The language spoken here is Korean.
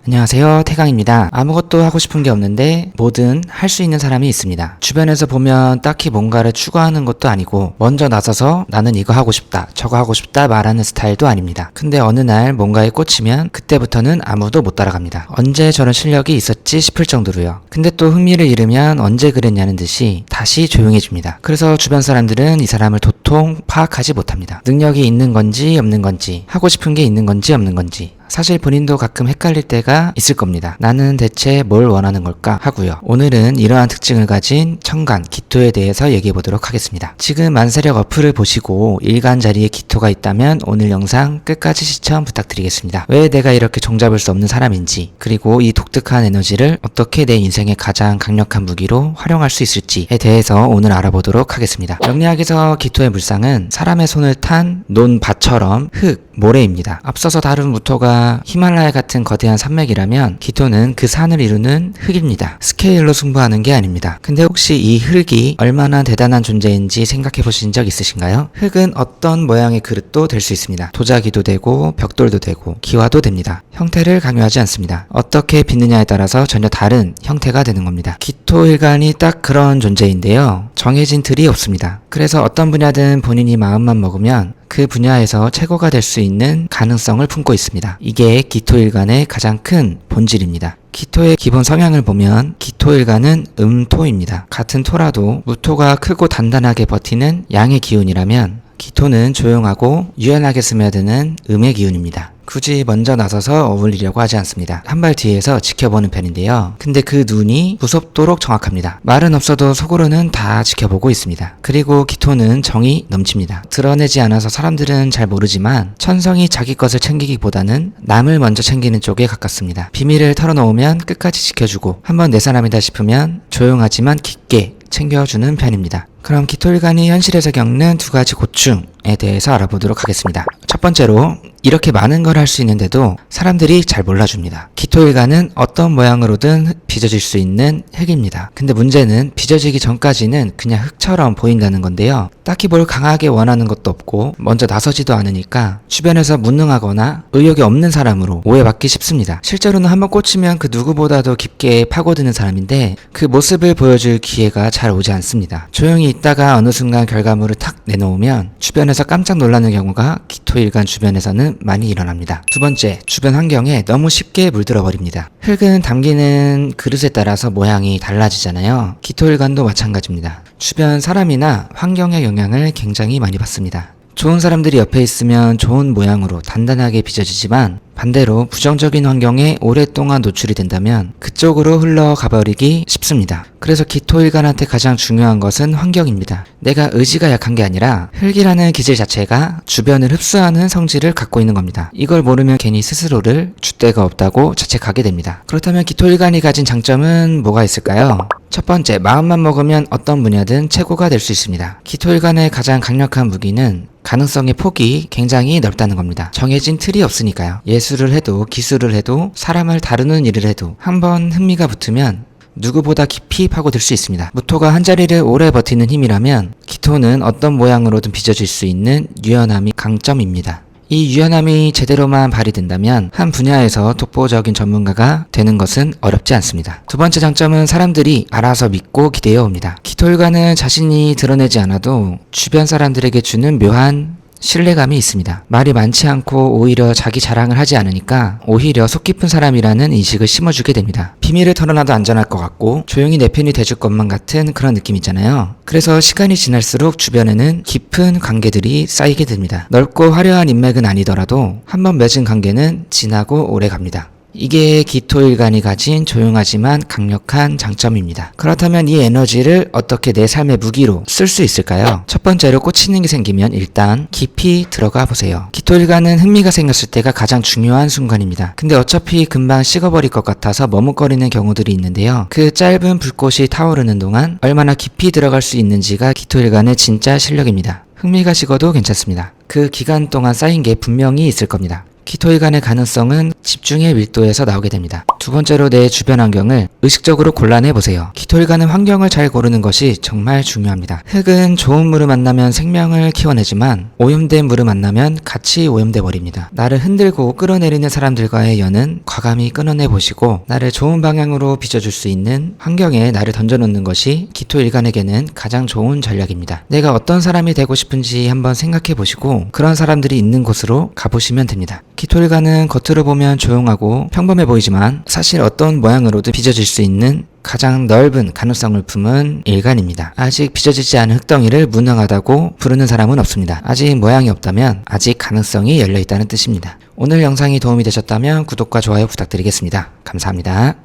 안녕하세요, 태강입니다. 아무것도 하고 싶은 게 없는데 뭐든 할 수 있는 사람이 있습니다. 주변에서 보면 딱히 뭔가를 추구하는 것도 아니고 먼저 나서서 나는 이거 하고 싶다, 저거 하고 싶다 말하는 스타일도 아닙니다. 근데 어느 날 뭔가에 꽂히면 그때부터는 아무도 못 따라갑니다. 언제 저런 실력이 있었지 싶을 정도로요. 근데 또 흥미를 잃으면 언제 그랬냐는 듯이 다시 조용해집니다. 그래서 주변 사람들은 이 사람을 도통 파악하지 못합니다. 능력이 있는 건지 없는 건지, 하고 싶은 게 있는 건지 없는 건지. 사실 본인도 가끔 헷갈릴 때가 있을 겁니다. 나는 대체 뭘 원하는 걸까 하고요. 오늘은 이러한 특징을 가진 천간, 기토에 대해서 얘기해 보도록 하겠습니다. 지금 만세력 어플을 보시고 일간 자리에 기토가 있다면 오늘 영상 끝까지 시청 부탁드리겠습니다. 왜 내가 이렇게 종잡을 수 없는 사람인지, 그리고 이 독특한 에너지를 어떻게 내 인생의 가장 강력한 무기로 활용할 수 있을지에 대해서 오늘 알아보도록 하겠습니다. 명리학에서 기토의 물상은 사람의 손을 탄 논밭처럼 흙, 모래입니다. 앞서서 다룬 무토가 히말라야 같은 거대한 산맥이라면 기토는 그 산을 이루는 흙입니다. 스케일로 승부하는 게 아닙니다. 근데 혹시 이 흙이 얼마나 대단한 존재인지 생각해 보신 적 있으신가요? 흙은 어떤 모양의 그릇도 될 수 있습니다. 도자기도 되고 벽돌도 되고 기와도 됩니다. 형태를 강요하지 않습니다. 어떻게 빚느냐에 따라서 전혀 다른 형태가 되는 겁니다. 기토일간이 딱 그런 존재인데요. 정해진 틀이 없습니다. 그래서 어떤 분야든 본인이 마음만 먹으면 그 분야에서 최고가 될 수 있는 가능성을 품고 있습니다. 이게 기토일간의 가장 큰 본질입니다. 기토의 기본 성향을 보면 기토일간은 토입니다. 같은 토라도 무토가 크고 단단하게 버티는 양의 기운이라면 기토는 조용하고 유연하게 스며드는 음의 기운입니다. 굳이 먼저 나서서 어울리려고 하지 않습니다. 한 발 뒤에서 지켜보는 편인데요. 근데 그 눈이 무섭도록 정확합니다. 말은 없어도 속으로는 다 지켜보고 있습니다. 그리고 기토는 정이 넘칩니다. 드러내지 않아서 사람들은 잘 모르지만 천성이 자기 것을 챙기기보다는 남을 먼저 챙기는 쪽에 가깝습니다. 비밀을 털어놓으면 끝까지 지켜주고 한번 내 사람이다 싶으면 조용하지만 깊게 챙겨주는 편입니다. 그럼 기토일간이 현실에서 겪는 두 가지 고충에 대해서 알아보도록 하겠습니다. 첫 번째로, 이렇게 많은 걸 할 수 있는데도 사람들이 잘 몰라줍니다. 기토일간은 어떤 모양으로든 빚어질 수 있는 흙입니다. 근데 문제는 빚어지기 전까지는 그냥 흙처럼 보인다는 건데요. 딱히 뭘 강하게 원하는 것도 없고 먼저 나서지도 않으니까 주변에서 무능하거나 의욕이 없는 사람으로 오해받기 쉽습니다. 실제로는 한번 꽂히면 그 누구보다도 깊게 파고드는 사람인데 그 모습을 보여줄 기회가 잘 오지 않습니다. 조용히 있다가 어느 순간 결과물을 탁 내놓으면 주변에서 깜짝 놀라는 경우가 기토일간 주변에서는 많이 일어납니다. 두 번째, 주변 환경에 너무 쉽게 물들어 버립니다. 흙은 담기는 그릇에 따라서 모양이 달라지잖아요. 기토일간도 마찬가지입니다. 주변 사람이나 환경의 영향을 굉장히 많이 받습니다. 좋은 사람들이 옆에 있으면 좋은 모양으로 단단하게 빚어지지만 반대로 부정적인 환경에 오랫동안 노출이 된다면 그쪽으로 흘러가버리기 쉽습니다. 그래서 기토일간한테 가장 중요한 것은 환경입니다. 내가 의지가 약한 게 아니라 흙이라는 기질 자체가 주변을 흡수하는 성질을 갖고 있는 겁니다. 이걸 모르면 괜히 스스로를 줏대가 없다고 자책하게 됩니다. 그렇다면 기토일간이 가진 장점은 뭐가 있을까요? 첫 번째, 마음만 먹으면 어떤 분야든 최고가 될 수 있습니다. 기토일간의 가장 강력한 무기는 가능성의 폭이 굉장히 넓다는 겁니다. 정해진 틀이 없으니까요. 예술을 해도 기술을 해도 사람을 다루는 일을 해도 한번 흥미가 붙으면 누구보다 깊이 파고들 수 있습니다. 무토가 한자리를 오래 버티는 힘이라면 기토는 어떤 모양으로든 빚어질 수 있는 유연함이 강점입니다. 이 유연함이 제대로만 발휘된다면 한 분야에서 독보적인 전문가가 되는 것은 어렵지 않습니다. 두 번째 장점은 사람들이 알아서 믿고 기대어 옵니다. 기토일간은 자신이 드러내지 않아도 주변 사람들에게 주는 묘한 신뢰감이 있습니다. 말이 많지 않고 오히려 자기 자랑을 하지 않으니까 오히려 속 깊은 사람이라는 인식을 심어주게 됩니다. 비밀을 털어놔도 안전할 것 같고 조용히 내 편이 돼줄 것만 같은 그런 느낌 있잖아요. 그래서 시간이 지날수록 주변에는 깊은 관계들이 쌓이게 됩니다. 넓고 화려한 인맥은 아니더라도 한번 맺은 관계는 진하고 오래 갑니다. 이게 기토일간이 가진 조용하지만 강력한 장점입니다. 그렇다면 이 에너지를 어떻게 내 삶의 무기로 쓸 수 있을까요? 첫 번째로 꽂히는 게 생기면 일단 깊이 들어가 보세요. 기토일간은 흥미가 생겼을 때가 가장 중요한 순간입니다. 근데 어차피 금방 식어버릴 것 같아서 머뭇거리는 경우들이 있는데요. 그 짧은 불꽃이 타오르는 동안 얼마나 깊이 들어갈 수 있는지가 기토일간의 진짜 실력입니다. 흥미가 식어도 괜찮습니다. 그 기간 동안 쌓인 게 분명히 있을 겁니다. 키토일간의 가능성은 집중의 밀도에서 나오게 됩니다. 두 번째로 내 주변 환경을 의식적으로 골라내 보세요. 키토일간은 환경을 잘 고르는 것이 정말 중요합니다. 흙은 좋은 물을 만나면 생명을 키워내지만 오염된 물을 만나면 같이 오염돼 버립니다. 나를 흔들고 끌어내리는 사람들과의 연은 과감히 끊어내 보시고 나를 좋은 방향으로 빚어줄 수 있는 환경에 나를 던져놓는 것이 키토일간에게는 가장 좋은 전략입니다. 내가 어떤 사람이 되고 싶은지 한번 생각해 보시고 그런 사람들이 있는 곳으로 가보시면 됩니다. 키토일간은 겉으로 보면 조용하고 평범해 보이지만 사실 어떤 모양으로든 빚어질 수 있는 가장 넓은 가능성을 품은 일간입니다. 아직 빚어지지 않은 흙덩이를 무능하다고 부르는 사람은 없습니다. 아직 모양이 없다면 아직 가능성이 열려있다는 뜻입니다. 오늘 영상이 도움이 되셨다면 구독과 좋아요 부탁드리겠습니다. 감사합니다.